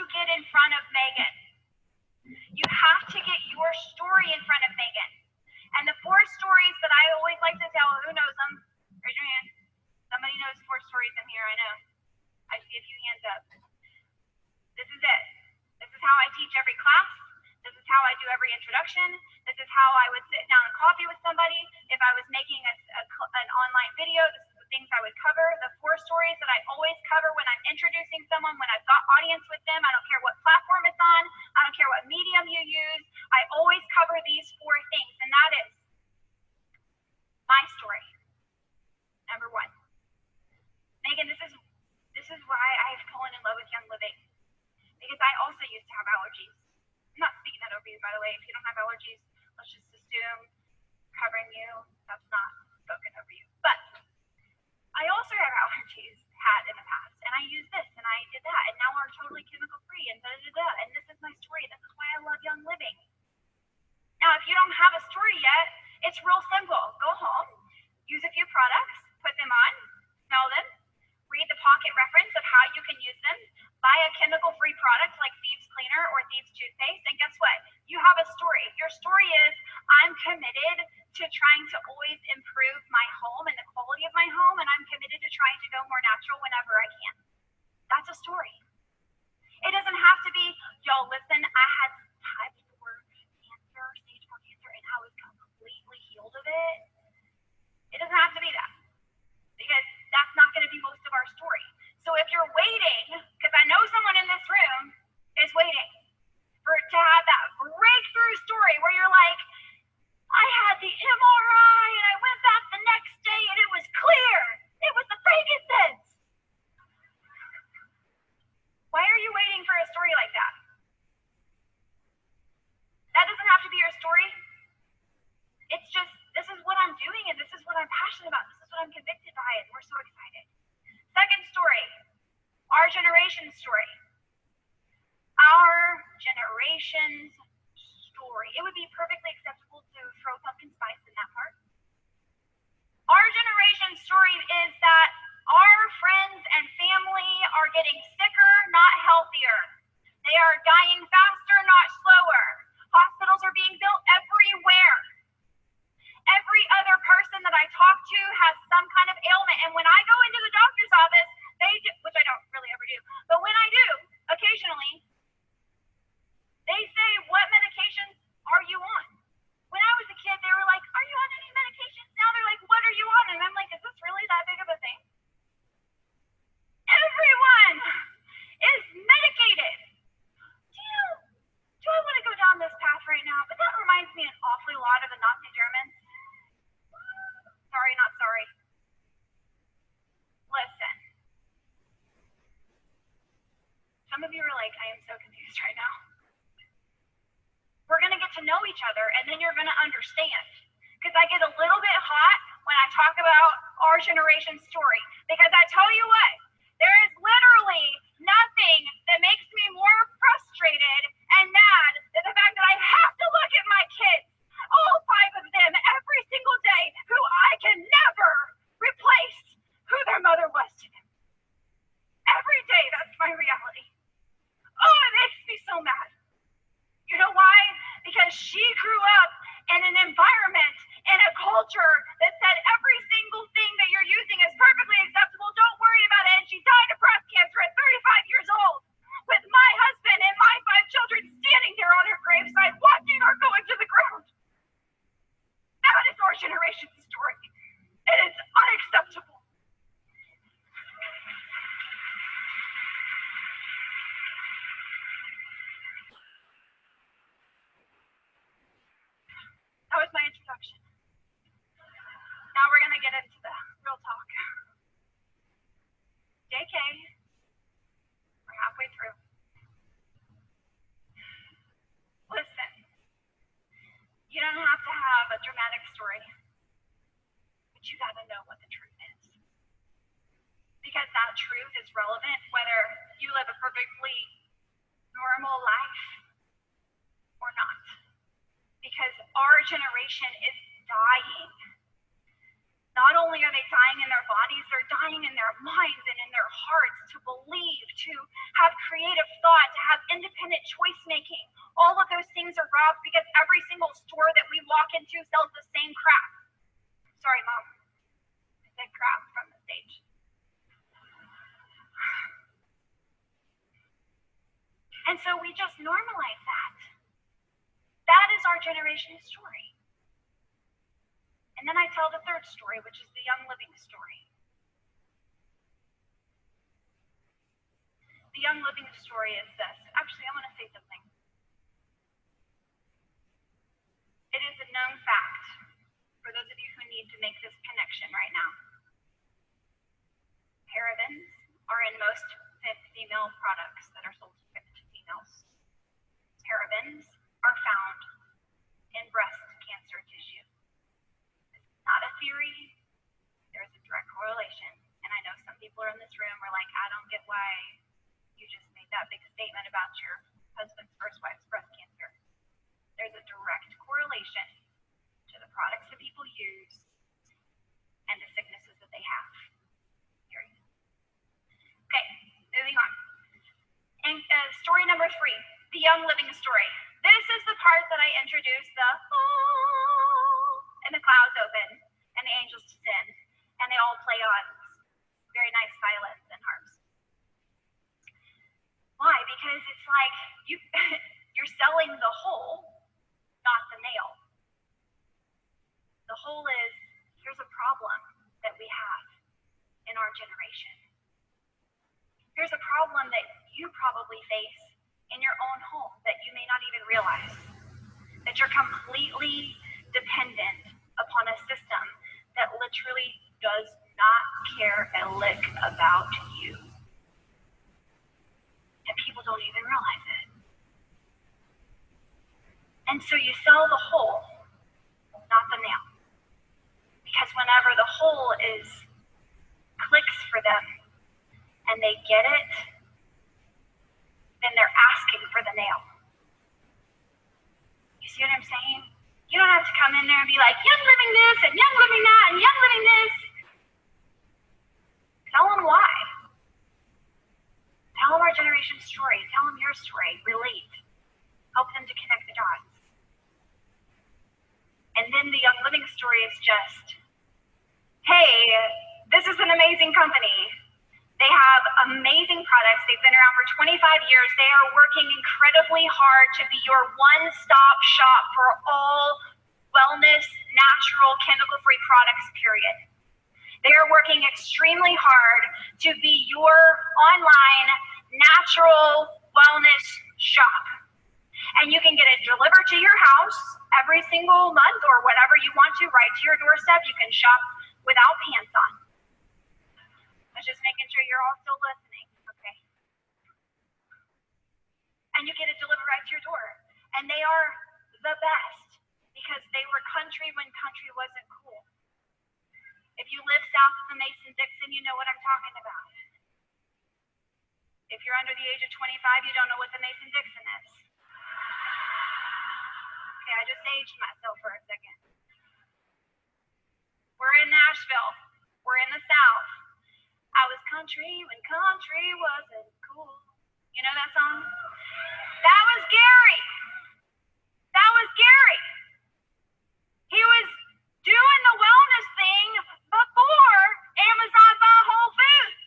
to get in front of Megan. You have to get your story in front of Megan. And the 4 stories that I always like to tell, who knows them? Raise your hand. Somebody knows 4 stories in here, I know. I see a few hands up. This is it. This is how I teach every class. This is how I do every introduction. This is how I would sit down and coffee with somebody. If I was making an online video, this is the things I would cover. The 4 stories that I always cover when I'm introducing someone, when I've got audience with them. I don't care what platform it's on. I don't care what medium you use. I always cover these 4 things, and that is my story. Number 1. Megan, this is why I've fallen in love with Young Living. Because I also used to have allergies. I'm not speaking that over you, by the way. If you don't have allergies, let's just assume covering you, that's not spoken over you. But I also have allergies, had in the past, and I used this and I did that, and now we're totally chemical free and da-da-da-da, and this is my story. This is why I love Young Living. Now, if you don't have a story yet, it's real simple. Go home, use a few products, put them on, smell them, read the pocket reference of how you can use them, buy a chemical-free product like Thieves Cleaner or Thieves Toothpaste, and guess what? You have a story. Your story is, I'm committed to trying to always improve my home and the quality of my home, and I'm committed to trying to go more natural whenever I can. That's a story. It doesn't have to be, y'all listen, I had type 4 cancer, stage 4 cancer, and I was completely healed of it. It doesn't have to be that, because that's not going to be most of our story. So if you're waiting, because I know someone in this room is waiting to have that breakthrough story where you're like, I had the MRI and I went back the next day and it was clear. It was the Pegasus. Why are you waiting for a story like that? That doesn't have to be your story. It's just, this is what I'm doing and this is what I'm passionate about. This is what I'm convicted by, and we're so excited. Second story, our generation's story. Our generation's story. It would be perfectly acceptable to throw pumpkin spice in that part. Our generation's story is that our friends and family are getting sicker, not healthier. They are dying faster, not slower. Hospitals are being built everywhere. Every other person that I talk to has some kind of ailment. And when I go into the doctor's office, which I don't really ever do, but when I do, occasionally, they say, what medications are you on? When I was a kid, they were like, are you on any medications? Now they're like, what are you on? And I'm like, is this really that big of a thing? Everyone is medicated. Do I want to go down this path right now? But that reminds me an awfully lot of the Nazi Germans. Sorry, not sorry. Listen. Some of you are like, I am so confused right now. We're going to get to know each other, and then you're going to understand. Because I get a little bit hot when I talk about our generation's story. Because I tell you what, there is literally nothing that makes me more frustrated and mad than the fact that I have to look at my kids, all 5 of them, every single day, who I can never replace who their mother was to them. Every day, that's my reality. Oh, it makes me so mad. You know why? Because she grew up in an environment, in a culture that said every single thing that you're using is perfectly acceptable. Don't worry about it. And she died of breast cancer at 35 years old with my husband and my 5 children standing there on her graveside watching her go into the ground. That is our generation's story. It is unacceptable. That was my introduction. Now we're going to get into the real talk. JK, we're halfway through. Listen, you don't have to have a dramatic story, but you got to know what the truth is. Because that truth is relevant whether you live a perfectly normal life or not. Because our generation is dying. Not only are they dying in their bodies, they're dying in their minds and in their hearts to believe, to have creative thought, to have independent choice making. All of those things are robbed because every single store that we walk into sells the same crap. Sorry, Mom. I said crap from the stage. And so we just normalize that. That is our generation's story. And then I tell the third story, which is the Young Living story. The Young Living story is this. Actually, I want to say something. It is a known fact, for those of you who need to make this connection right now. Parabens are in most fit female products that are sold to females. Parabens are found in breast cancer tissue. Not a theory, there's a direct correlation. And I know some people are in this room are like, I don't get why you just made that big statement about your husband's first wife's breast cancer. There's a direct correlation to the products that people use and the sicknesses that they have. Period. Okay, moving on. And story number 3, the Young Living story. This is the part that I introduced the and the clouds open, and the angels descend, and they all play on very nice violins and harps. Why? Because it's like you're selling the whole, not the nail. The whole is, here's a problem that we have in our generation. Here's a problem that you probably face in your own home that you may not even realize. That you're completely dependent upon a system that literally does not care a lick about you. And people don't even realize it. And so you sell the whole, not the nail. Because whenever the whole clicks for them and they get it, then they're asking for the nail. You see what I'm saying? You don't have to come in there and be like, Young Living this, and Young Living that, and Young Living this. Tell them why. Tell them our generation's story. Tell them your story. Relate. Help them to connect the dots. And then the Young Living story is just, hey, this is an amazing company. They have amazing products. They've been around for 25 years. They are working incredibly hard to be your one-stop shop for all wellness, natural, chemical-free products, period. They are working extremely hard to be your online natural wellness shop. And you can get it delivered to your house every single month or whatever you want to, right to your doorstep. You can shop without pants on. I was just making sure you're all still listening, okay? And you get it delivered right to your door. And they are the best because they were country when country wasn't cool. If you live south of the Mason-Dixon, you know what I'm talking about. If you're under the age of 25, you don't know what the Mason-Dixon is. Okay, I just aged myself for a second. We're in Nashville. We're in the South. I was country when country wasn't cool. You know that song? That was Gary. That was Gary. He was doing the wellness thing before Amazon bought Whole Foods.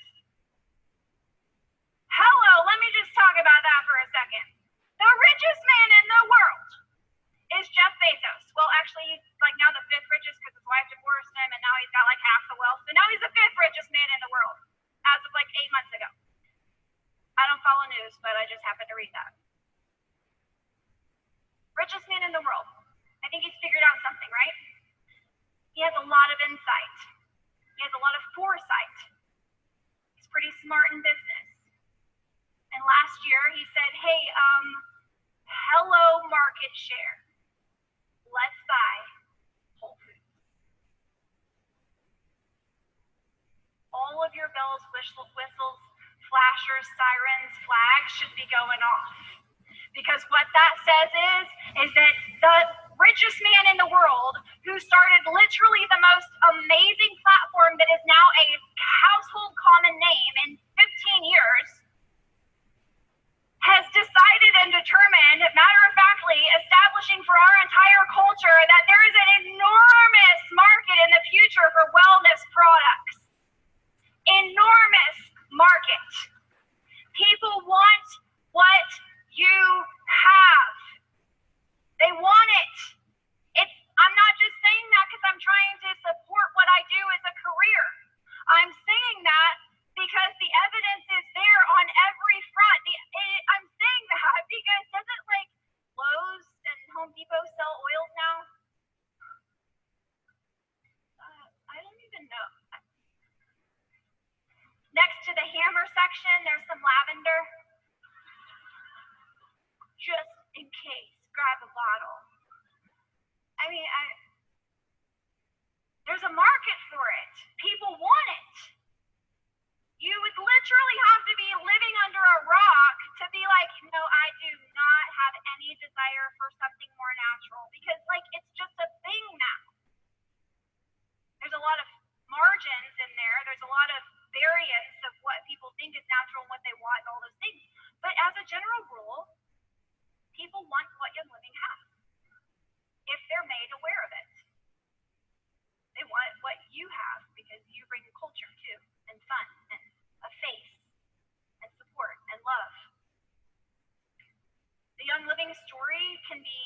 Hello, let me just talk about that for a second. The richest man in the world is Jeff Bezos. Well, actually, he's like now the 5th richest because his wife divorced him, and now he's got like half the wealth. So now he's the 5th richest man in the world as of like 8 months ago. I don't follow news, but I just happened to read that. Richest man in the world. I think he's figured out something, right? He has a lot of insight. He has a lot of foresight. He's pretty smart in business. And last year he said, hey, hello market share. Let's buy Whole Foods. All of your bells, whistles, flashers, sirens, flags should be going off. Because what that says is that richest man in the world, who started literally the most amazing platform that is now a household common name in 15 years, has decided and determined, matter-of-factly, establishing for our entire culture that there is an enormous market in the future for wellness products. Enormous market. People want what you have. They want it. I'm not just saying that because I'm trying to support what I do as a career. I'm saying that because the evidence is there on every front. I'm saying that because doesn't like Lowe's and Home Depot sell oils now? I don't even know. Next to the hammer section, there's some lavender. Just in case, grab a bottle. I mean, there's a market for it. People want it. You would literally have to be living under a rock to be like, no, I do not have any desire for something more natural, because like it's just a thing now. There's a lot of margins in there. There's a lot of variance of what people think is natural and what they want and all those things. But as a general rule, people want what Young Living has if they're made aware of it. They want what you have because you bring culture too, and fun, and a face, and support, and love. The Young Living story can be,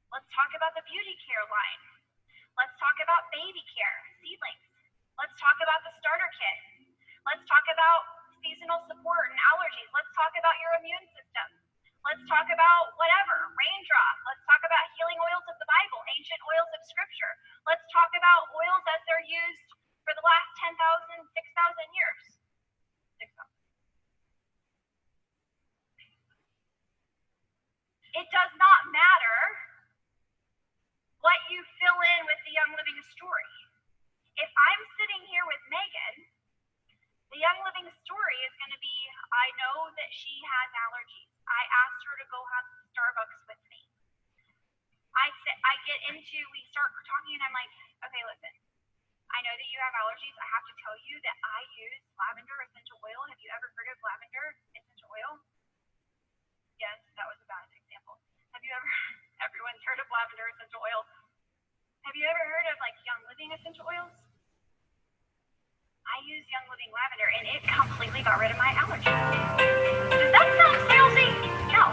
let's talk about the beauty care line. Let's talk about baby care, seedlings. Let's talk about the starter kit. Let's talk about seasonal support and allergies. Let's talk about your immune system. Let's talk about whatever, raindrop. Let's talk about healing oils of the Bible, ancient oils of Scripture. Let's talk about oils as they're used for the last 10,000, 6,000 years. 6,000. It does not matter what you fill in with the Young Living story. If I'm sitting here with Megan, the Young Living story is going to be, I know that she has allergies. I asked her to go have Starbucks with me. We start talking and I'm like, okay, listen, I know that you have allergies. I have to tell you that I use lavender essential oil. Have you ever heard of lavender essential oil? Yes, that was a bad example. Have you ever, everyone's heard of lavender essential oil. Have you ever heard of like Young Living essential oils? I use Young Living lavender and it completely got rid of my allergies. Does that sound salesy? No.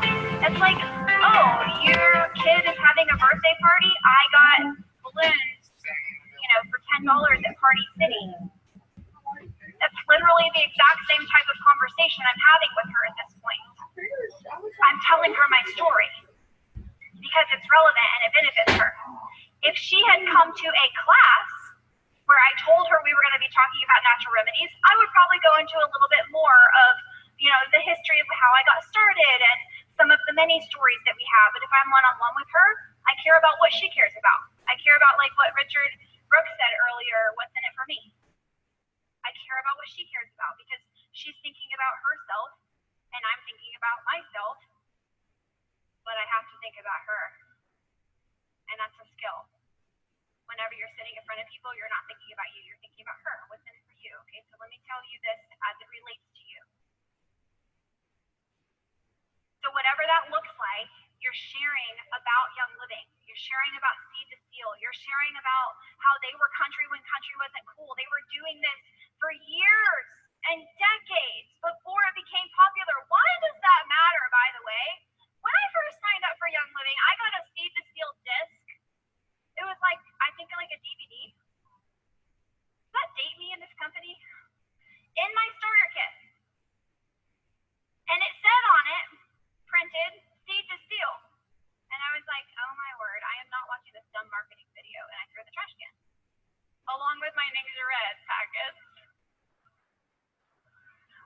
It's like, oh, your kid is having a birthday party. I got balloons, for $10 at Party City. That's literally the exact same type of conversation I'm having with her at this point. I'm telling her my story because it's relevant and it benefits her. If she had come to a class where I told her we were going to be talking about natural remedies, I would probably go into a little bit more of, the history of how I got started and some of the many stories that we have. But if I'm one-on-one with her, I care about what she cares about. I care about like what Richard Brooks said earlier, what's in it for me. I care about what she cares about because she's thinking about herself and I'm thinking about myself, but I have to think about her. And that's a skill. Whenever you're sitting in front of people, you're not thinking about you, you're thinking about her. What's in it for you? Okay, so let me tell you this as it relates to you. So whatever that looks like, you're sharing about Young Living. You're sharing about Seed to Seal. You're sharing about how they were country when country wasn't cool. They were doing this for years and decades before it became popular. Why does that matter, by the way? When I first signed up for Young Living, I got a Seed to Seal disc. It was like, I think like a DVD. Does that date me in this company? In my starter kit. And it said on it, printed, Seed to Seal. And I was like, oh my word, I am not watching this dumb marketing video. And I threw in the trash can. Along with my Ningxia Red packets.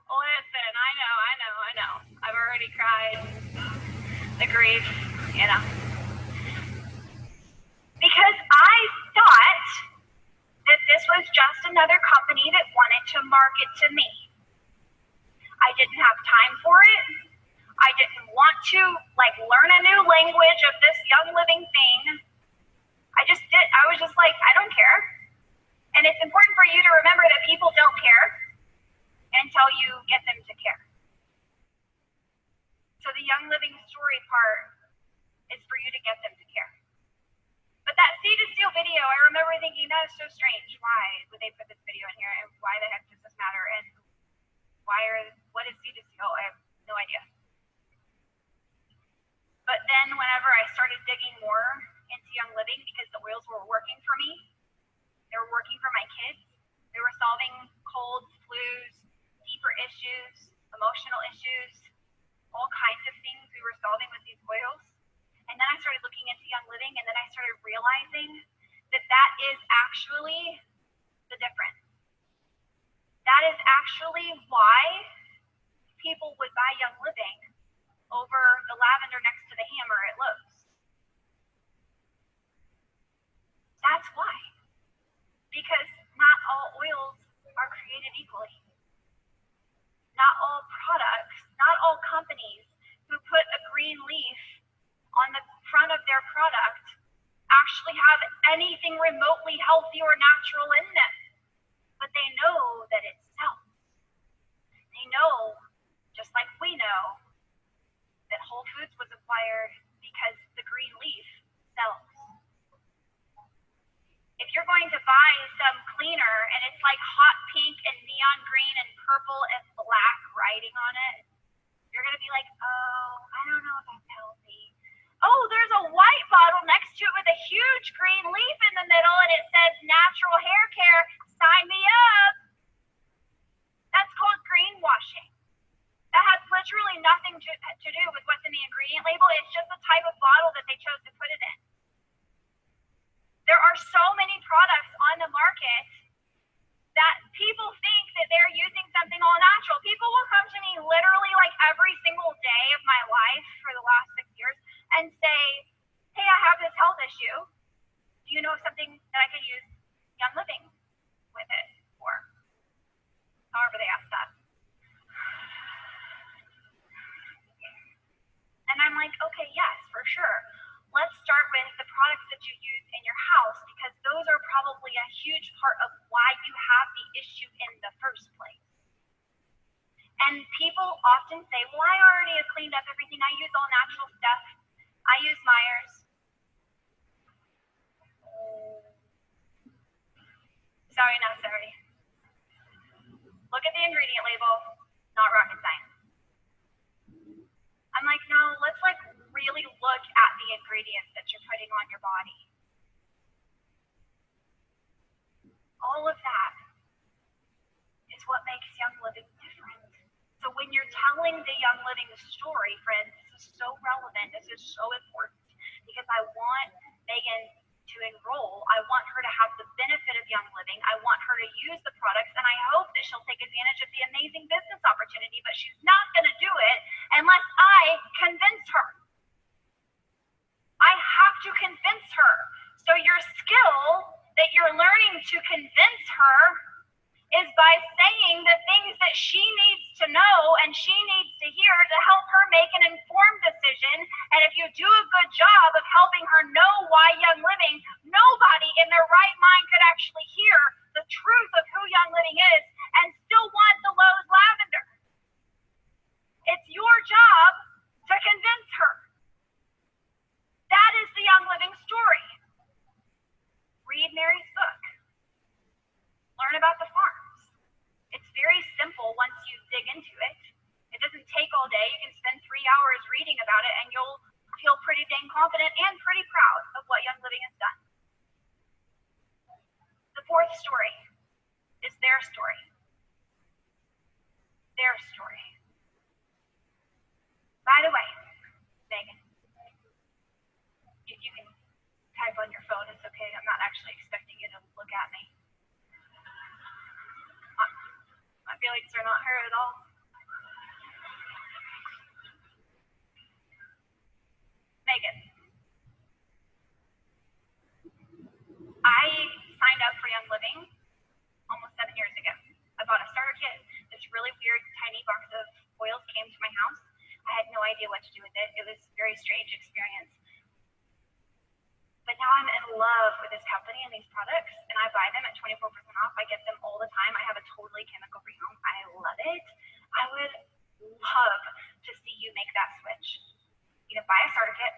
Listen, I know. I've already cried. The grief, Because I thought that this was just another company that wanted to market to me. I didn't have time for it. I didn't want to like learn a new language of this Young Living thing. I was just like, I don't care. And it's important for you to remember that people don't care until you get them to care. So the Young Living story part is for you to get them to care. But that Seed to Steal video, I remember thinking, that is so strange. Why would they put this video in here? And why the heck does this matter? And what is Seed to Steal? I have no idea. But then whenever I started digging more into Young Living, because the oils were working for me, they were working for my kids, they were solving colds, flus, deeper issues, emotional issues, all kinds of things we were solving with these oils. And then I started looking into Young Living, and then I started realizing that that is actually the difference. That is actually why people would buy Young Living over the lavender next to the hammer at Lowe's. That's why. Because not all oils are created equally. Not all products, not all companies who put a green leaf on the front of their product actually have anything remotely healthy or natural in them. But they know that it sells. They know, just like we know, that Whole Foods was acquired because the green leaf sells. If you're going to buy some cleaner and it's like hot pink and neon green and purple and black writing on it, you're going to be like, oh, I don't know if that's healthy. Oh, there's a white bottle next to it with a huge green leaf in the middle and it says natural hair care. Sign me up. That's called greenwashing. That has literally nothing to do with what's in the ingredient label. It's just the type of bottle that they chose to put it in. There are so many products on the market that people think that they're using something all natural. People will come to me literally like every single day of my life for the last 6 years and say, hey, I have this health issue. Do you know something that I could use Young Living with it for? However they ask that. And I'm like, okay, yes, for sure. Let's start with the products that you use in your house, because those are probably a huge part of why you have the issue in the first place. And people often say, well, I already have cleaned up everything. I use all natural stuff. I use Myers. Sorry, not sorry. Look at the ingredient label, not rocket science. I'm like, no, let's like really look at the ingredients that you're putting on your body. All of that is what makes Young Living different. So when you're telling the Young Living story, friends, this is so relevant, this is so important, because I want Megan to enroll. I want her to have the benefit of Young Living. I want her to use the products, and I hope that she'll take advantage of the amazing business opportunity, but she's not going to do it unless I convince her. I have to convince her. So your skill that you're learning to convince her is by saying the things that she needs to know and she needs to hear to help her make an informed decision. And if you do a good job of helping her know why Young Living, nobody in their right mind could actually hear the truth of who Young Living is and still want the Lowe's lavender. It's your job to convince her. That is the Young Living story. Read Mary's book. Learn about the farms. It's very simple once you dig into it. It doesn't take all day. You can spend 3 hours reading about it and you'll feel pretty dang confident and pretty proud of what Young Living has done. The fourth story is their story. Their story. By the way, Megan, you can type on your phone. It's okay. I'm not actually expecting you to look at me. My feelings are not hurt at all. Megan, I signed up for Young Living almost 7 years ago. I bought a starter kit. This really weird tiny box of oils came to my house. I had no idea what to do with it. It was a very strange experience. But now I'm in love with this company and these products, and I buy them at 24% off. I get them all the time. I have a totally chemical-free home. I love it. I would love to see you make that switch. You can buy a starter kit,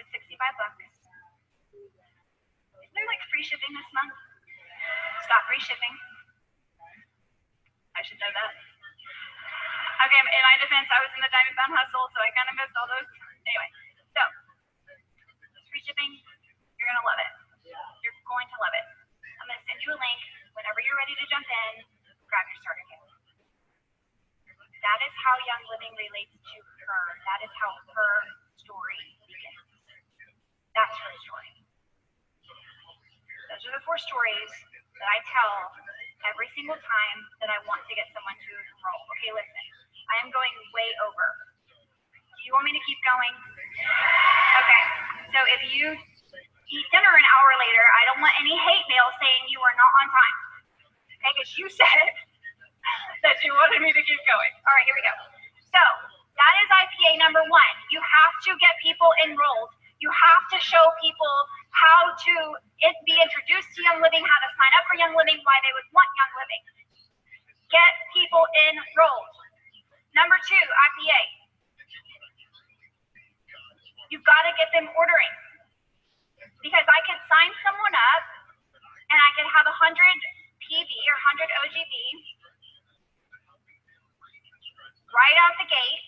$165. Isn't there like free shipping this month? It's got free shipping. I should know that. Okay, in my defense, I was in the Diamond Bound hustle, so I kind of missed all those. Anyway, so free shipping, you're going to love it. You're going to love it. I'm going to send you a link. Whenever you're ready to jump in, grab your starter kit. That is how Young Living relates to her. That is how her story begins. That's her story. Those are the 4 stories that I tell every single time that I want to get someone to enroll. Okay, listen, I am going way over. Do you want me to keep going? Okay, so if you eat dinner an hour later, I don't want any hate mail saying you are not on time. Okay, because you said that you wanted me to keep going. All right, here we go. So that is IPA number 1. You have to get people enrolled. You have to show people how to be introduced to Young Living, how to sign up for Young Living, why they would want Young Living. Get people enrolled. Number 2, IPA. You've got to get them ordering. Because I could sign someone up and I could have 100 PV or 100 OGV right out the gate.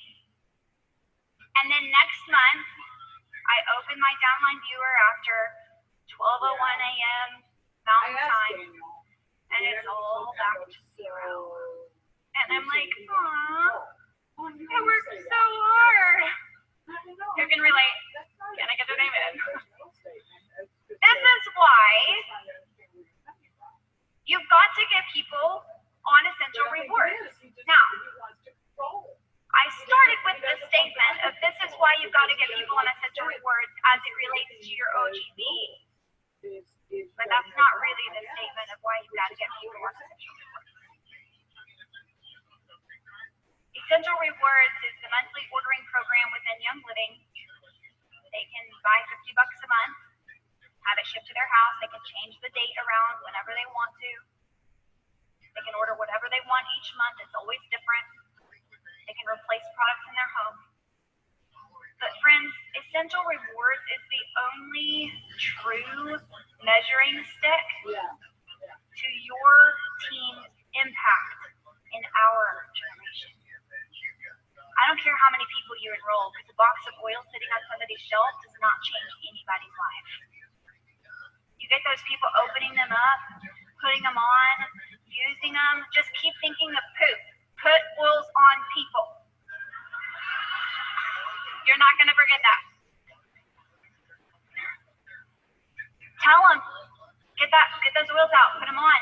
And then next month, I open my downline viewer after 12:01 a.m. Mountain Time, and it's all back to 0. And I'm like, aw, I worked so hard. Who can relate? Can I get their name in? This is why you've got to get people on essential rewards. Now, I started with the statement of this is why you've got to get people on essential rewards as it relates to your OGV. But that's not really the statement of why you've got to get people on essential rewards. Essential rewards is the monthly ordering program within Young Living. They can buy $50 a month, have it shipped to their house. They can change the date around whenever they want to. They can order whatever they want each month. It's always different. They can replace products in their home. But friends, essential rewards is the only true measuring stick to your team's impact in our generation. I don't care how many people you enroll, because a box of oil sitting on somebody's shelf does not change anybody's life. You get those people opening them up, putting them on, using them, just keep thinking of poop. Put oils on people. You're not going to forget that. Tell them, get those oils out, put them on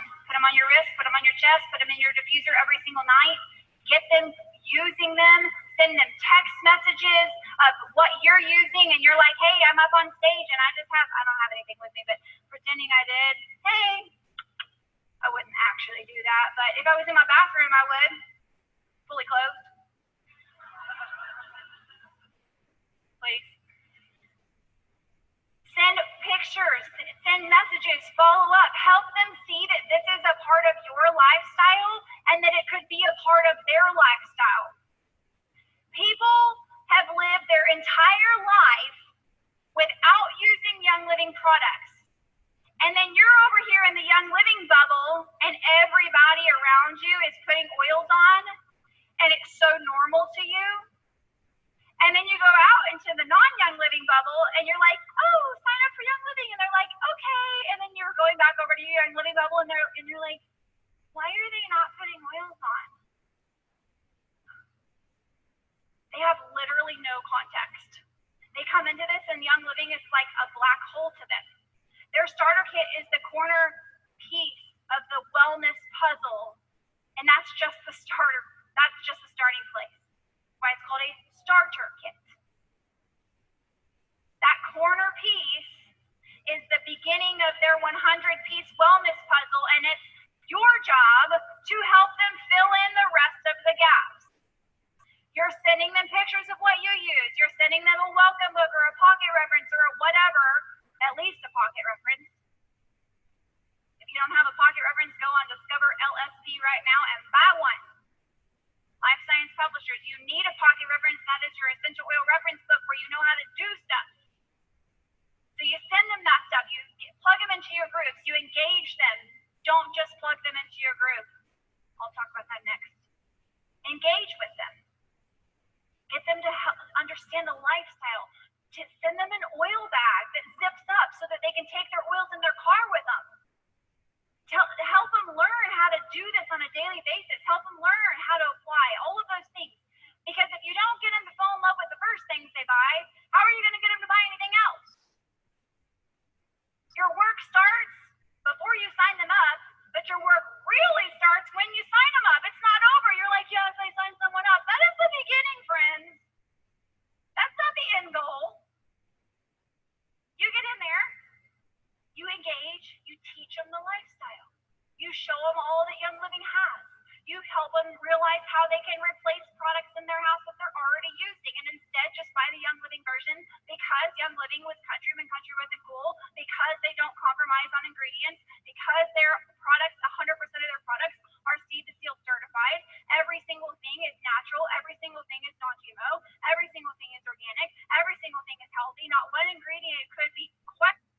your wrist, put them on your chest, put them in your diffuser every single night. Get them using them, send them text messages of what you're using, and you're like, hey, I'm up on stage and I don't have anything with me, but pretending I did. Hey, I wouldn't actually do that, but if I was in my bathroom, I would. Fully clothed. Please. Send pictures, send messages, follow up, help them see that this is a part of your lifestyle and that it could be a part of their lifestyle. People have lived their entire life without using Young Living products. And then you're over here in the Young Living bubble and everybody around you is putting oils on. And it's so normal to you. And then you go out into the non-Young Living bubble and you're like, oh, sign up for Young Living. And they're like, okay. And then you're going back over to your Young Living bubble and you're like, why are they not putting oils on? They have literally no context. They come into this and Young Living is like a black hole to them. Their starter kit is the corner piece of the wellness puzzle. And that's just the starter. That's just the starting place. Why it's called a starter kit. That corner piece is the beginning of their 100-piece wellness puzzle, and it's your job to help them fill in the rest of the gaps. You're sending them pictures of what you use. You're sending them a welcome book or a pocket reference or whatever, at least a pocket reference. If you don't have a pocket reference, go on Discover LSD right now and buy one. Life Science Publishers, you need a pocket reference. That is your essential oil reference book where you know how to do stuff. So you send them that stuff. You plug them into your groups. You engage them. Don't just plug them into your group. I'll talk about that next. Engage with them. Get them to understand the lifestyle. To send them an oil bag that zips up so that they can take their oils in their car with them. Help them learn how to do this on a daily basis. Help them learn how to apply all of those things. Because if you don't get them to fall in love with the first things they buy, how are you going to get them to buy anything else? Your work starts before you sign them up, but your work really starts when you sign them up. It's not over. You're like, yes, I signed someone up. That is the beginning, friends. That's not the end goal. You get in there, you engage, you teach them the lifestyle. You show them all that Young Living has. You help them realize how they can replace products in their house that they're already using and instead just buy the Young Living version because Young Living was Countryman, Country with a Cool, because they don't compromise on ingredients, because their products, 100% of their products are Seed to Seal certified. Every single thing is natural. Every single thing is non-GMO. Every single thing is organic. Every single thing is healthy. Not one ingredient could be questioned.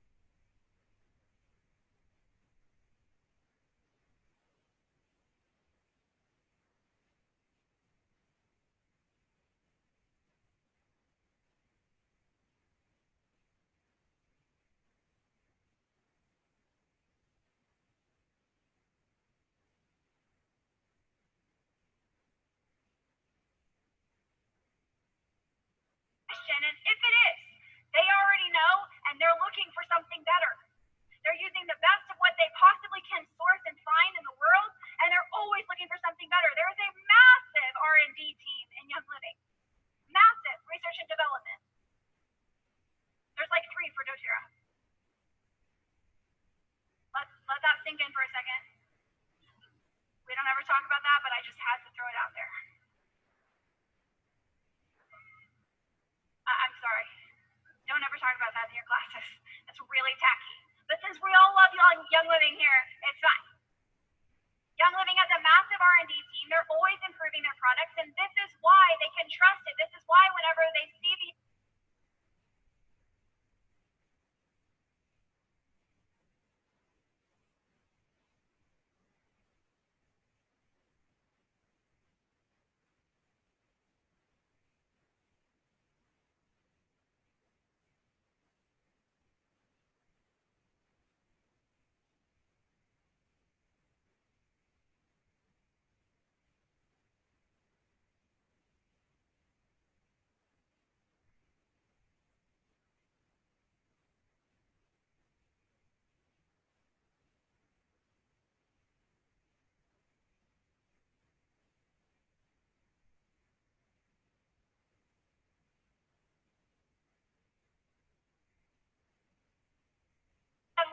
And if it is, they already know and they're looking for something better. They're using the best of what they possibly can source and find in the world, and they're always looking for something better. There is a massive R&D team in Young Living. Massive research and development. There's like 3 for doTERRA. Let that sink in for a second. We don't ever talk about that, but I just had to throw it out there. I'm sorry. Don't ever talk about that in your classes. It's really tacky. But since we all love Young Living here, it's fine. Young Living has a massive R&D team. They're always improving their products, and this is why they can trust it. This is why whenever they see the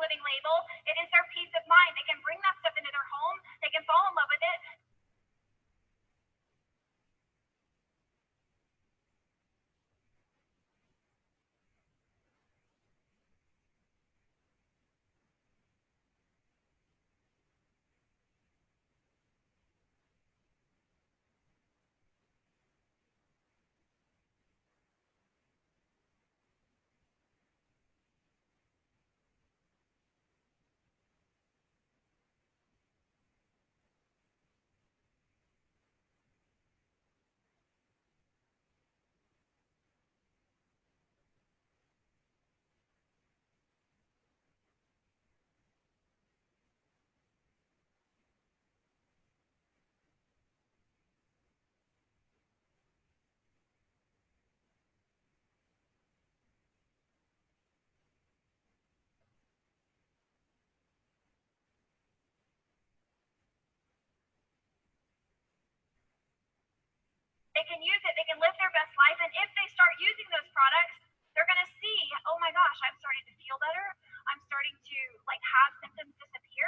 Living label, it is their peace of mind. They can bring that stuff into their home. They can fall in love with it. They can use it. They can live their best life. And if they start using those products, they're going to see, oh my gosh, I'm starting to feel better. I'm starting to have symptoms disappear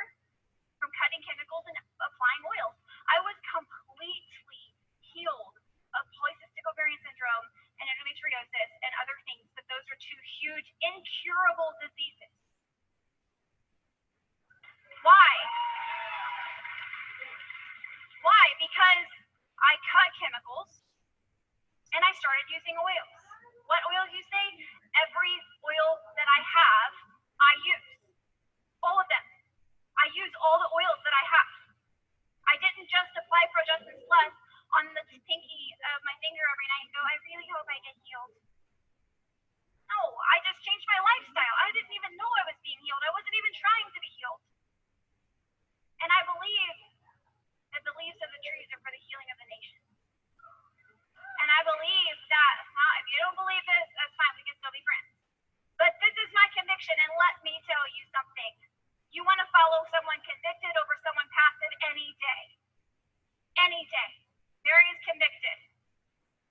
from cutting chemicals and applying oils. I was completely healed of polycystic using oils. What oils you say? Every oil that I have, I use. All of them. I use all the oils that I have. I didn't just apply Progestins Plus on the pinky of my finger every night and go, I really hope I get healed. No, I just changed my lifestyle. I didn't even know I was being healed. I wasn't even trying to be healed. And I believe that the leaves of the trees are for the healing of the nation. And I believe that, if you don't believe this, that's fine. We can still be friends. But this is my conviction, and let me tell you something. You want to follow someone convicted over someone passive any day. Any day. Mary is convicted.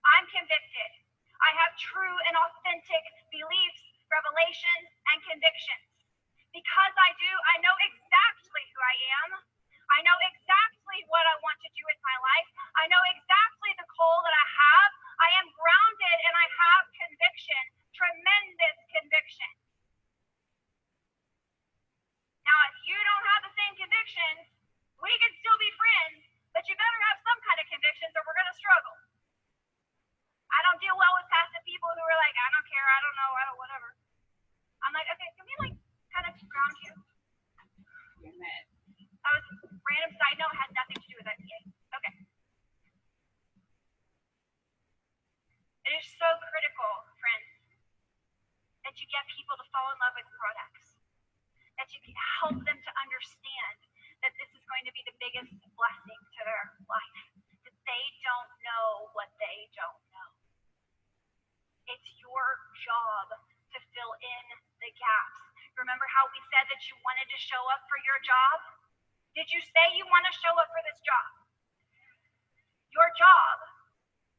I'm convicted. I have true and authentic beliefs, revelations, and convictions. Because I do, I know exactly who I am. I know exactly what I want to do with my life. I know exactly the call that I have. I am grounded and I have conviction, tremendous conviction. Now, if you don't have the same convictions, we can still be friends, but you better have some kind of convictions or we're going to struggle. I don't deal well with passive people who are like, I don't care, I don't know, whatever. I'm like, okay, can we kind of ground you? That was a random side note, had nothing to do with IPA. Okay. It is so critical, friends, that you get people to fall in love with products, that you can help them to understand that this is going to be the biggest blessing to their life, that they don't know what they don't know. It's your job to fill in the gaps. Remember how we said that you wanted to show up for your job? Did you say you want to show up for this job? Your job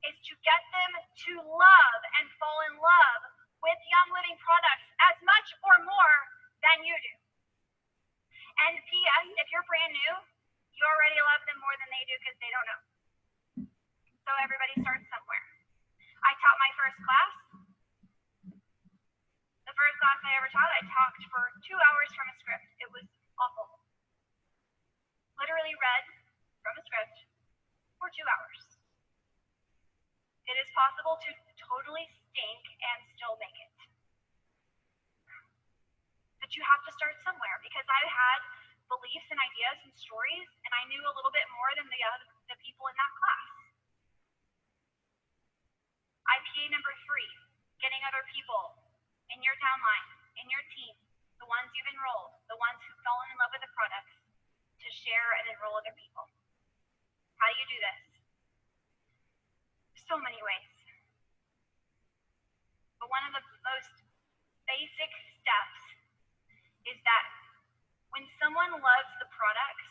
is to get them to love and fall in love with Young Living products as much or more than you do. And P.S., if you're brand new, you already love them more than they do because they don't know. So everybody starts somewhere. I taught my first class. The first class I ever taught, I talked for 2 hours from a script. It was awful. Literally read from a script for 2 hours. It is possible to totally stink and still make it. But you have to start somewhere, because I had beliefs and ideas and stories, and I knew a little bit more than the people in that class. IPA number 3, getting other people in your downline, in your team, the ones you've enrolled, the ones who've fallen in love with the products, to share and enroll other people. How do you do this? So many ways. But one of the most basic steps is that when someone loves the products,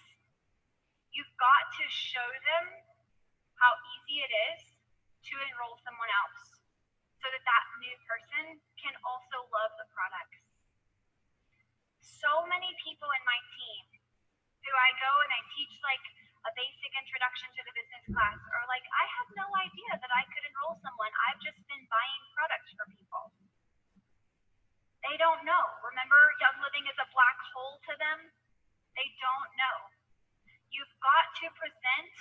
you've got to show them how easy it is to enroll someone else, so that that new person can also love the products. So many people in my team who I go and I teach like a basic introduction to the business class are like, I have no idea that I could enroll someone. I've just been buying products for people. They don't know. Remember, Young Living is a black hole to them. They don't know. You've got to present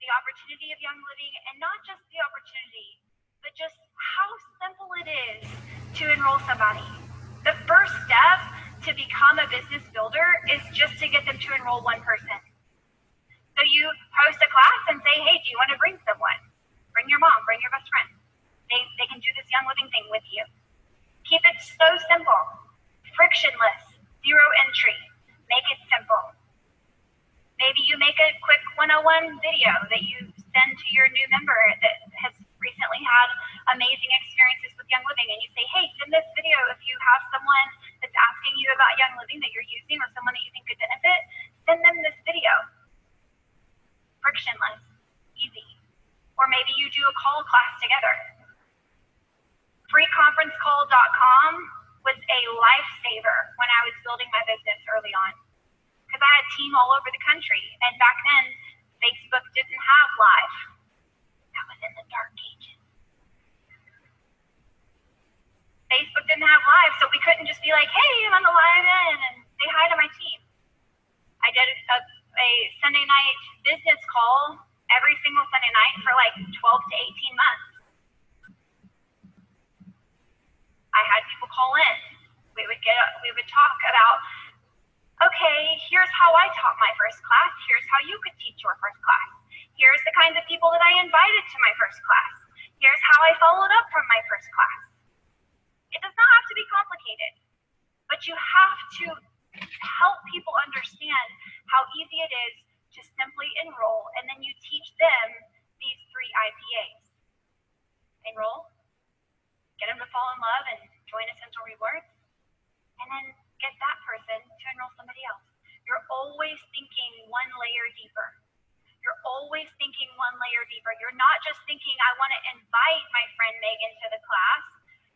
the opportunity of Young Living, and not just the opportunity, but just how simple it is to enroll somebody. The first step to become a business builder is just to get them to enroll one person. So you host a class and say, hey, do you want to bring someone? Bring your mom, bring your best friend. They can do this Young Living thing with you. Keep it so simple, frictionless, zero entry. Make it simple. Maybe you make a quick 101 video that you send to your new member that has recently had amazing experiences with Young Living, and you say, hey, send this video if you have someone that's asking you about Young Living that you're using, or someone that you think could benefit, send them this video. Frictionless, easy. Or maybe you do a call class together. Freeconferencecall.com was a lifesaver when I was building my business early on, because I had a team all over the country, and back then Facebook didn't have live. That was in the dark ages. Facebook didn't have live, so we couldn't just be like, hey, I'm on the live in, and say hi to my team. I did a Sunday night business call every single Sunday night for like 12 to 18 months. would talk about, okay, here's how I taught my first class. Here's how you could teach your first class. Here's the kinds of people that I invited to my first class. Here's how I followed up from my first class. It does not have to be complicated, but you have to help people understand how easy it is to simply enroll, and then you teach them these 3 IPAs. Enroll, get them to fall in love and join Essential Rewards, and then get that person to enroll somebody else. You're always thinking one layer deeper. You're always thinking one layer deeper. You're not just thinking, I want to invite my friend Megan to the class.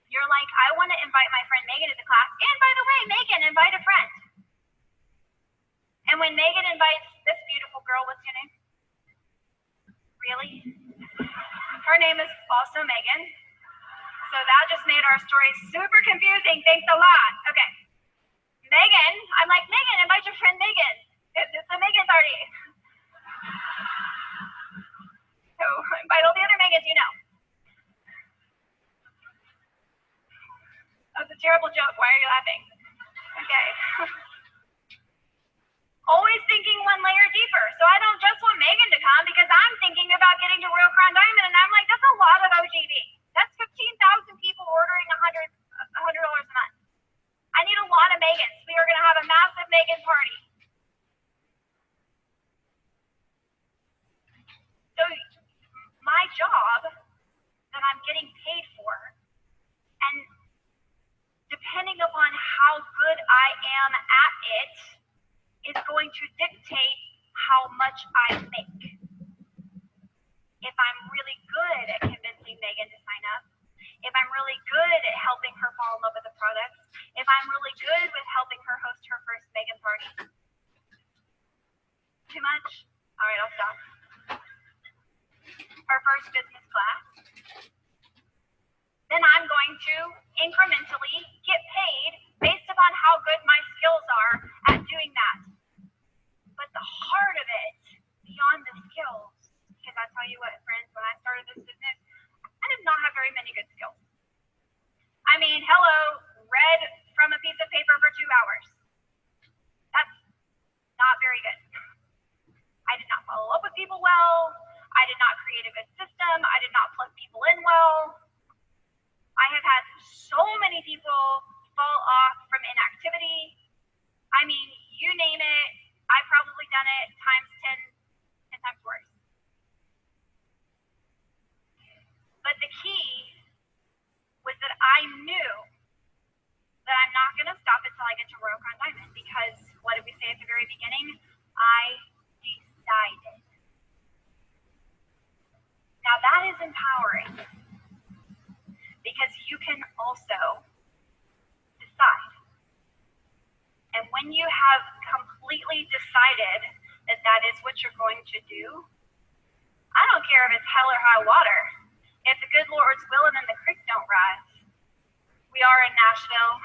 You're like, I want to invite my friend Megan to the class. And by the way, Megan, invite a friend. And when Megan invites this beautiful girl, what's your name? Really? Her name is also Megan. So that just made our story super confusing. Thanks a lot. Okay. Megan, I'm like, Megan, invite your friend Megan. It's a Megan party. So invite all the other Megans you know. That was a terrible joke. Why are you laughing? Okay. Always thinking one layer deeper. So I don't just want Megan to come because I'm thinking about getting to Royal Crown Diamond, and I'm like, that's a lot of OGB. That's 15,000 people ordering $100 a month. I need a lot of Megans. We are going to have a massive Megan party. So my job that I'm getting paid for, and depending upon how good I am at it, is going to dictate how much I make. If I'm really good at convincing Megan to sign up, if I'm really good at helping her fall in love with the products, if I'm really good with helping her host her first Megan party. Too much? All right, I'll stop. Her first business class. Then I'm going to incrementally get paid based upon how good my skills are at doing that. But the heart of it, beyond the skills, because I tell you what, friends, when I started this business, I did not have very many good skills. I mean, hello, read from a piece of paper for 2 hours. That's not very good. I did not follow up with people well. I did not create a good system. I did not plug people in well. I have had so many people fall off from inactivity. I mean, you name it, I've probably done it times 10 times worse. But the key was that I knew that I'm not going to stop until I get to Royal Crown Diamond, because what did we say at the very beginning? I decided. Now that is empowering, because you can also decide. And when you have completely decided that that is what you're going to do, I don't care if it's hell or high water. If the good Lord's willing and the creek don't rise. We are in Nashville.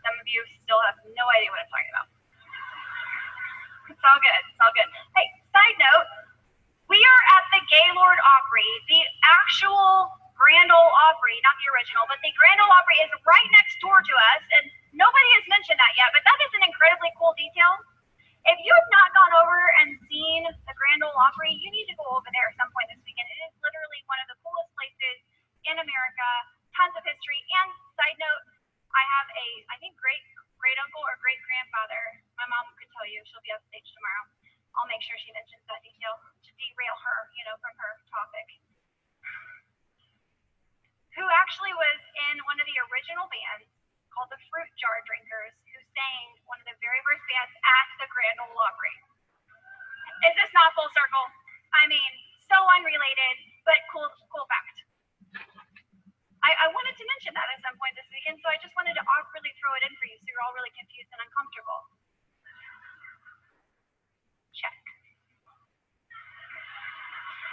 Some of you still have no idea what I'm talking about. It's all good. It's all good. Hey, side note, we are at the Gaylord Opry, the actual Grand Ole Opry, not the original, but the Grand Ole Opry is right next door to us, and nobody has mentioned that yet, but that is an incredibly cool detail. If you have not gone over and seen the Grand Ole Opry, you need to go over there at some point this weekend. It is literally one of the coolest places in America, tons of history, and side note, I have a, I think, great uncle or great grandfather. My mom could tell you, she'll be up stage tomorrow. I'll make sure she mentions that detail to derail her, from her topic. Who actually was in one of the original bands called the Fruit Jar Drinkers, who sang one of the very first bands at the Grand Ole Opry. Is this not full circle? I mean, so unrelated, but cool fact. I wanted to mention that at some point this weekend, so I just wanted to awkwardly throw it in for you so you're all really confused and uncomfortable. Check.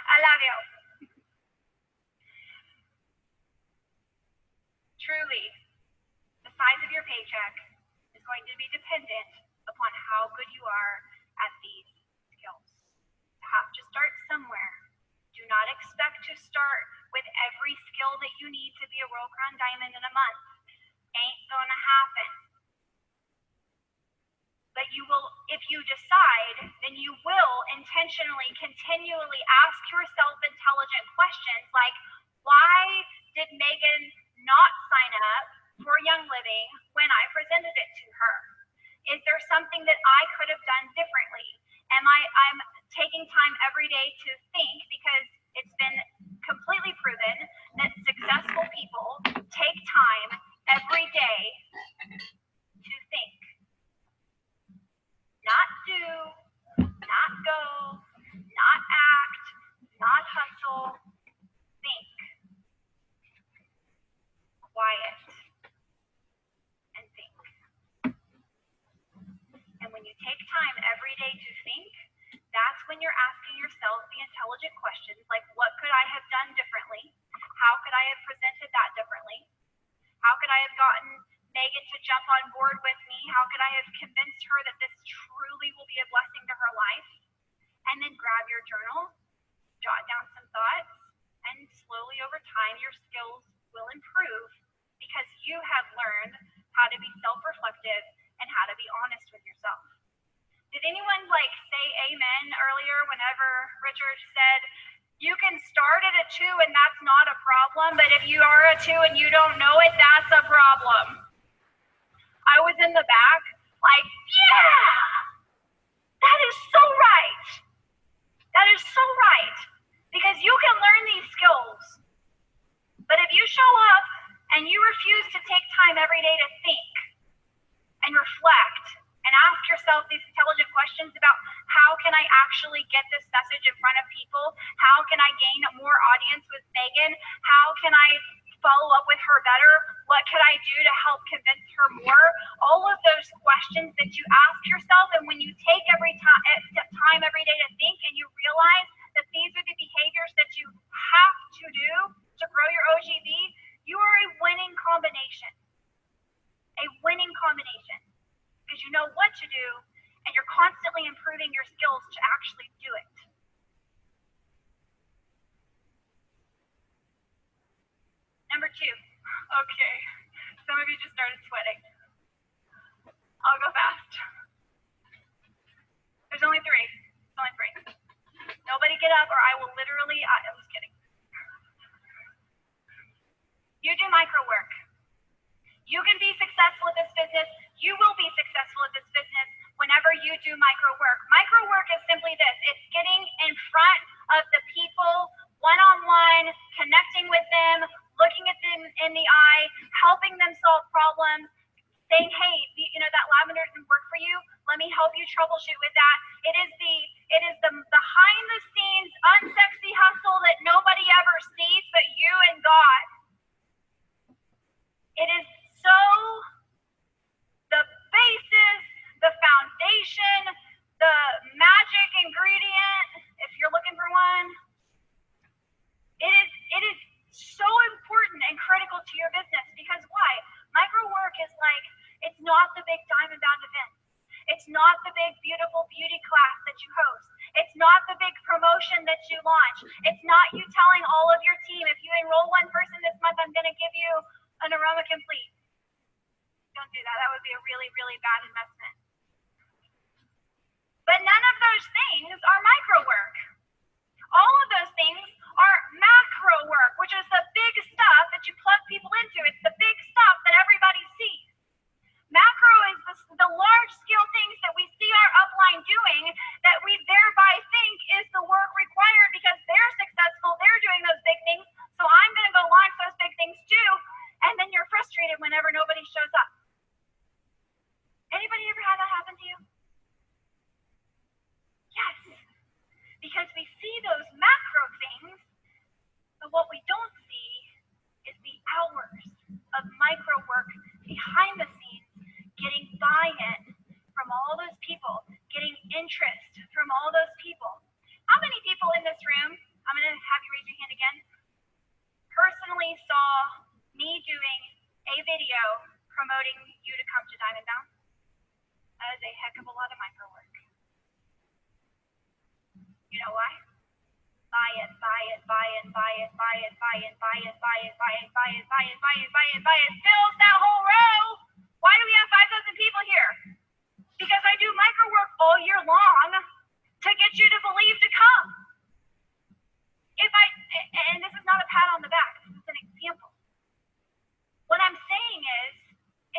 I love you. Truly, the size of your paycheck is going to be dependent upon how good you are at these skills. You have to start somewhere. Do not expect to start with every skill that you need to be a Royal Crown Diamond in a month. Ain't gonna happen. if you decide, then you will intentionally, continually ask yourself intelligent questions like, why did Megan not sign up for Young Living when I presented it to her? Is there something that I could have done differently? I'm taking time every day to think, because it's been completely proven that successful people take time every day to think. Not do, not go, not act, not hustle, think. Quiet and think. And when you take time every day to think, that's when you're asking yourself the intelligent questions like, what could I have done differently? How could I have presented that differently? How could I have gotten Megan to jump on board with me? How could I have convinced her that this truly will be a blessing to her life? And then grab your journal, jot down some thoughts, and slowly over time your skills will improve because you have learned how to be self-reflective and how to be honest with yourself. Did anyone say amen earlier whenever Richard said, you can start at a 2 and that's not a problem, but if you are a 2 and you don't know it, that's a problem. I was in the back yeah, that is so right. That is so right. Because you can learn these skills. But if you show up and you refuse to take time every day to think and reflect and ask yourself these intelligent questions about how can I actually get this message in front of people? How can I gain more audience with Megan? How can I follow up with her better? What could I do to help convince her more? All of those questions that you ask yourself, and when you take time every day to think and you realize that these are the behaviors that you have to do to grow your OGB, you are a winning combination. A winning combination. Because you know what to do, and you're constantly improving your skills to actually do it. Number 2. Okay, some of you just started sweating. I'll go fast. There's only 3. There's only 3. Nobody get up or I will literally, I'm just kidding. You do micro work. You can be successful at this business. You will be successful at this business whenever you do micro work. Micro work is simply this. It's getting in front of the people one-on-one, connecting with them, looking at them in the eye, helping them solve problems, saying, hey, that lavender didn't work for you. Let me help you troubleshoot with that. It is the behind the scenes, unsexy hustle that nobody ever sees but you and God. It is so the basis, the foundation, the magic ingredient, if you're looking for one. It is so important and critical to your business because why? Micro work is it's not the big diamond bound event. It's not the big beautiful beauty class that you host. It's not the big promotion that you launch. It's not you telling all of your team, if you enroll one person this month, I'm going to give you an Aroma Complete. Don't do that. That would be a really, really bad investment. But none of those things are micro work. All of those things are macro work, which is the big stuff that you plug people into. It's the big stuff that everybody sees. Macro is the large scale things that we see our upline doing that we thereby think is the work required because they're successful, they're doing those big things, so I'm going to go launch those big things too, and then you're frustrated whenever nobody shows up. Anybody ever had that happen to you? Yes, because we see those macro things, but what we don't see is the hours of micro work behind the scenes, getting buy-in from all those people, getting interest from all those people. How many people in this room, I'm going to have you raise your hand again, personally saw me doing a video promoting you to come to Diamond Bound? That is a heck of a lot of micro work. You know why? Buy it, buy it, buy it, buy it, buy it, buy it, buy it, buy it, buy it, buy it, buy it, buy it, buy it, buy it, fills that whole row. Why do we have 5,000 people here? because I do micro work all year long to get you to believe to come. And this is not a pat on the back, this is an example. What I'm saying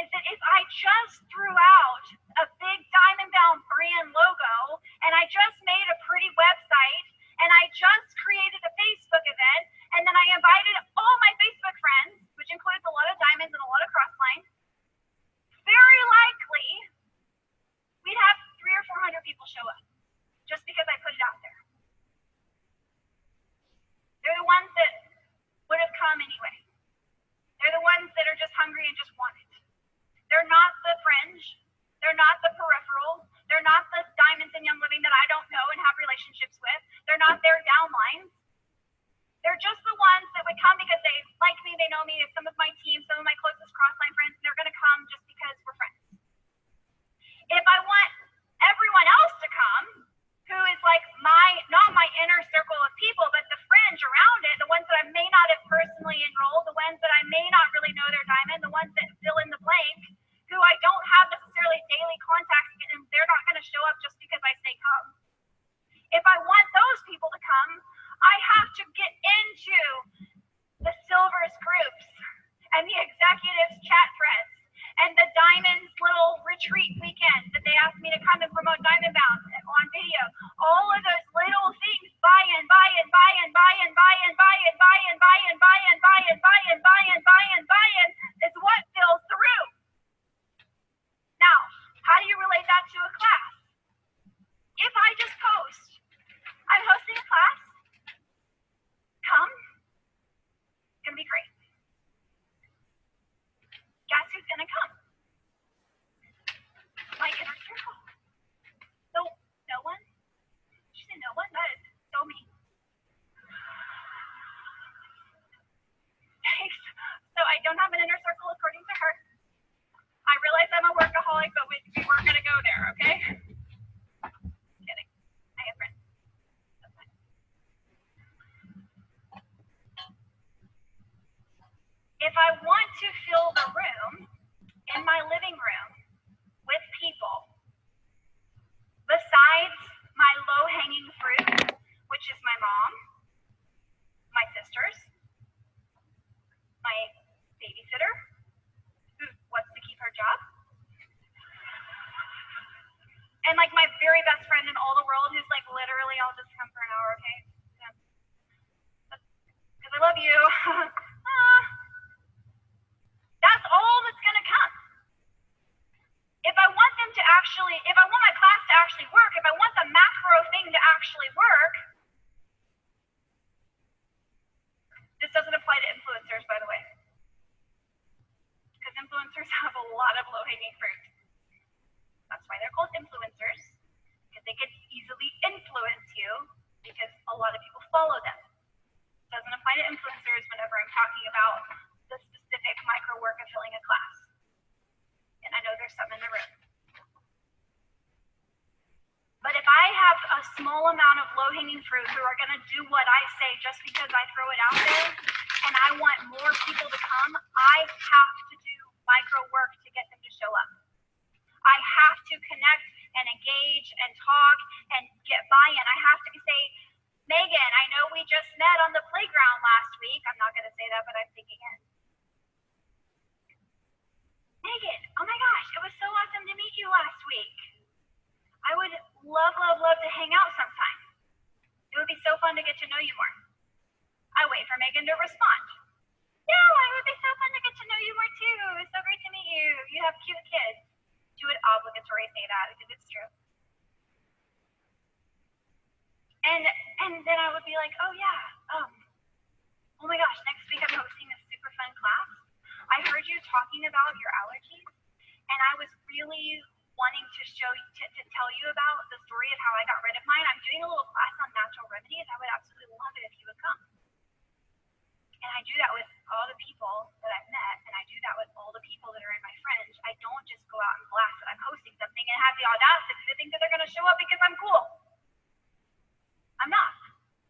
is that if I just threw out a big Diamond Bound brand logo, and I just made a pretty website, and I just created a Facebook event, and then I invited all my Facebook friends, which includes a lot of diamonds and a lot of Crossline, very likely we'd have 300 or 400 people show up just because I put it out there. They're the ones that would have come anyway. They're the ones that are just hungry and just want it. They're not the fringe. They're not the peripheral. They're not the diamonds in Young Living that I don't know and have relationships with. They're not their downlines. They're just the ones that would come because they like me, they know me, it's some of my team, some of my closest Crossline friends, and they're going to come just because we're friends. If I want everyone else to come, who is like not my inner circle of people, but the fringe around it, the ones that I may not have personally enrolled, the ones that I may not really know their diamond, the ones that fill in the blank, who I don't have necessarily daily contact with, and they're not going to show up just because I say come. If I want those people to come, I have to get into the Silvers groups and the executives chat threads and the Diamonds little retreat weekend that they asked me to come and promote Diamond Bound on video. All of those little things, buy in, is what fills the room. Now, how do you relate that to a class? If I just post, I'm hosting a class, come, it's gonna be great. Guess who's gonna come? My inner circle. So, no one? Did you say no one? That is so mean. Thanks. So I don't have an inner circle according to her. I realize I'm a workaholic, but we weren't gonna go there, okay? Kidding. I have friends. That's fine. If I want to fill the room in my living room with people, besides my low-hanging fruit, which is my mom, my sisters, my babysitter, who wants to keep her job, and like my very best friend in all the world who's like literally, I'll just come for an hour, okay? Yeah. Because I love you. That's all that's gonna come. If I want my class to actually work, if I want the macro thing to actually work, this doesn't apply to influencers, by the way. Because influencers have a lot of low-hanging fruit. That's why they're called influencers, because they can easily influence you because a lot of people follow them. It doesn't apply to influencers whenever I'm talking about the specific micro work of filling a class. And I know there's some in the room. But if I have a small amount of low-hanging fruit who are going to do what I say just because I throw it out there, and I want more people to come, I have to do micro work to get them to show up. I have to connect and engage and talk and get buy-in. I have to say, Megan, I know we just met on the playground last week. I'm not going to say that, but I'm thinking it. Megan, oh my gosh, it was so awesome to meet you last week. I would love to hang out sometime. It would be so fun to get to know you more. I wait for Megan to respond. Yeah, it would be so fun to get to know you more too. It's so great to meet you. You have cute kids. You would obligatory say that because it's true. And then I would be like, oh yeah, oh my gosh, next week I'm hosting a super fun class. I heard you talking about your allergies, and I was really wanting to tell you about the story of how I got rid of mine. I'm doing a little class on natural remedies. I would absolutely love it if you would come. And I do that with all the people that I've met, and I do that with all the people that are in my fringe. I don't just go out and blast that I'm hosting something and have the audacity to think that they're going to show up because I'm cool. I'm not.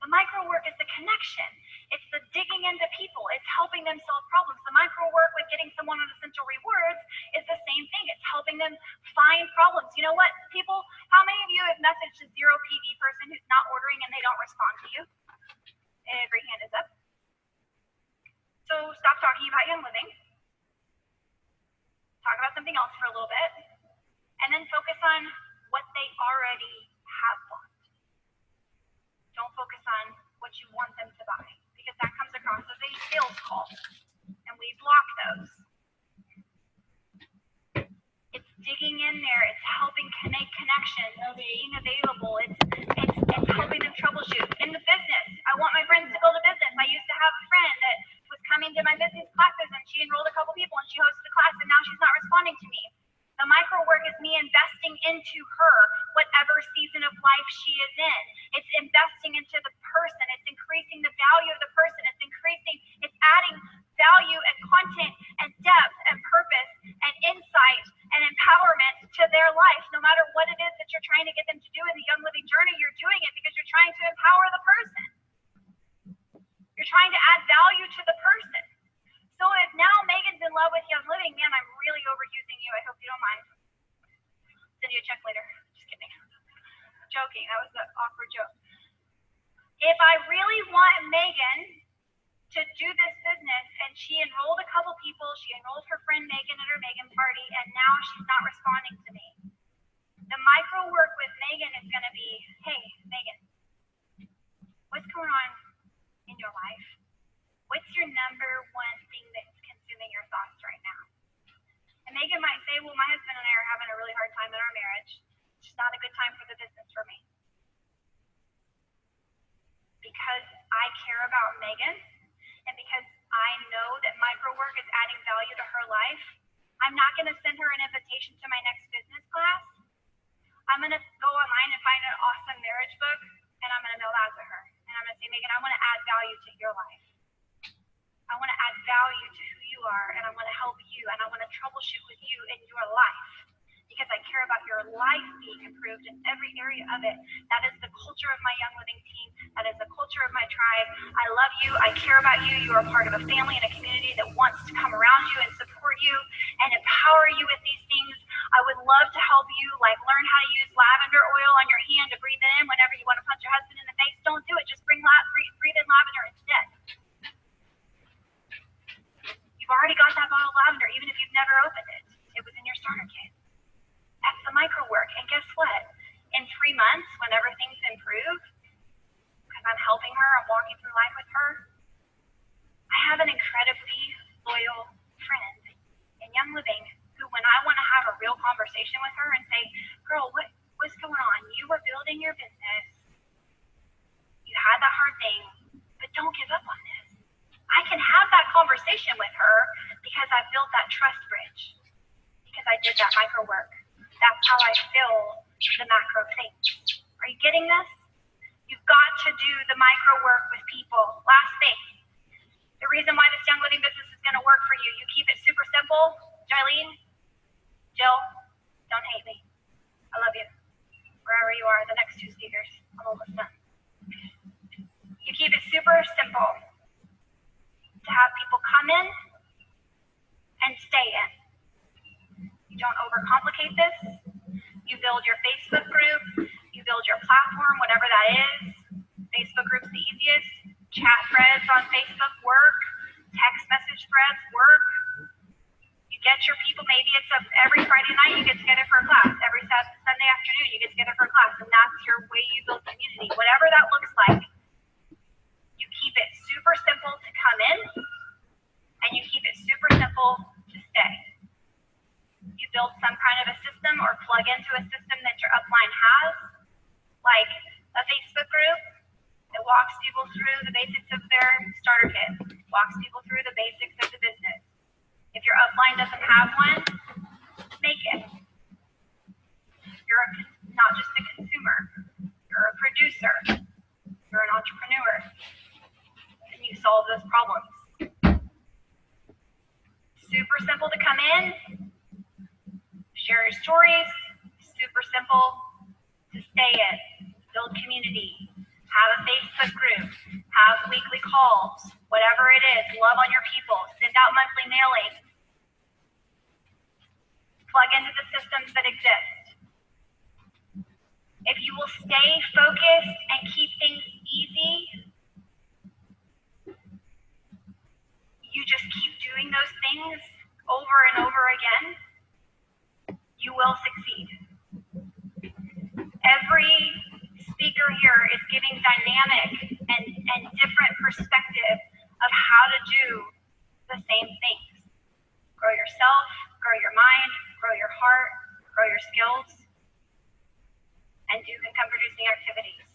The micro work is the connection. It's the digging into people. It's helping them solve problems. The micro work with getting someone on essential rewards is the same thing. It's helping them find problems. You know what, people? How many of you have messaged a zero PV person who's not ordering and they don't respond to you? Every hand is up. So stop talking about Young Living. Talk about something else for a little bit. And then focus on what they already have bought. Don't focus on what you want them to buy, because that comes across as a sales call, and we block those. It's digging in there. It's helping make connections, being available. It's helping them troubleshoot. In the business, I want my friends to build a business. I used to have a friend that was coming to my business classes, and she enrolled a couple people, and she hosted a class, and now she's not responding to me. The micro work is me investing into her, whatever season of life she is in. It's investing into the person. It's increasing the value of the person. It's adding value and content and depth and purpose and insight and empowerment to their life. No matter what it is that you're trying to get them to do in the Young Living journey, you're doing it because you're trying to empower the person. You're trying to add value to the person. So if now Megan's in love with Young Living, man, I'm really overusing you. I hope you don't mind. Send you a check later. Just kidding. Joking. That was an awkward joke. If I really want Megan to do this business, and she enrolled a couple people, she enrolled her friend Megan at her Megan party, and now she's not responding to me. The micro work with Megan is going to be, hey, Megan, what's going on in your life? What's your number one thing that's consuming your thoughts right now? And Megan might say, well, my husband and I are having a really hard time in our marriage. It's just not a good time for the business for me. Because I care about Megan, and because I know that micro work is adding value to her life, I'm not going to send her an invitation to my next business class. I'm going to go online and find an awesome marriage book, and I'm going to mail that to her. And I'm going to say, Megan, I want to add value to your life. I want to add value to who you are, and I want to help you, and I want to troubleshoot with you in your life, because I care about your life being improved in every area of it. That is the culture of my Young Living team. That is the culture of my tribe. I love you. I care about you. You are part of a family and a community that wants to come around you and support you and empower you with these things. I would love to help you, like learn how to use lavender oil on your hand to breathe in whenever you want to punch your husband in the face. Don't do it. Just breathe in lavender instead. You've already got that bottle of lavender, even if you've never opened it. It was in your starter kit. That's the micro work. And guess what? In 3 months, whenever things improve, because I'm helping her, I'm walking through life with her, I have an incredibly loyal friend in Young Living who, when I want to have a real conversation with her and say, girl, what's going on? You were building your business. You had that hard thing, but don't give up on this. I can have that conversation with her because I built that trust bridge, because I did that micro work. That's how I fill the macro things. Are you getting this? You've got to do the micro work with people. Last thing, the reason why this Young Living business is going to work for you, you keep it super simple. Jilene, Jill, don't hate me. I love you. Wherever you are, the next 2 speakers, I'm almost done. You keep it super simple. To have people come in and stay in. You don't overcomplicate this. You build your Facebook group, you build your platform, whatever that is. Facebook group's the easiest. Chat threads on Facebook work. Text message threads work. You get your people, maybe it's every Friday night you get together for a class. Every Sunday afternoon you get together for a class, and that's your way you build community. Whatever that looks like. You keep it super simple to come in, and you keep it super simple to stay. You build some kind of a system or plug into a system that your upline has, like a Facebook group that walks people through the basics of their starter kit, walks people through the basics of the business. If your upline doesn't have one, make it. You're not just a consumer, you're a producer, you're an entrepreneur. And you solve those problems. Super simple to come in, share your stories, super simple to stay in, build community, have a Facebook group, have weekly calls, whatever it is, love on your people, send out monthly mailings, plug into the systems that exist. If you will stay focused and keep things easy, you just keep doing those things over and over again, you will succeed. Every speaker here is giving dynamic and different perspective of how to do the same things. Grow yourself, grow your mind, grow your heart, grow your skills, and do income producing activities.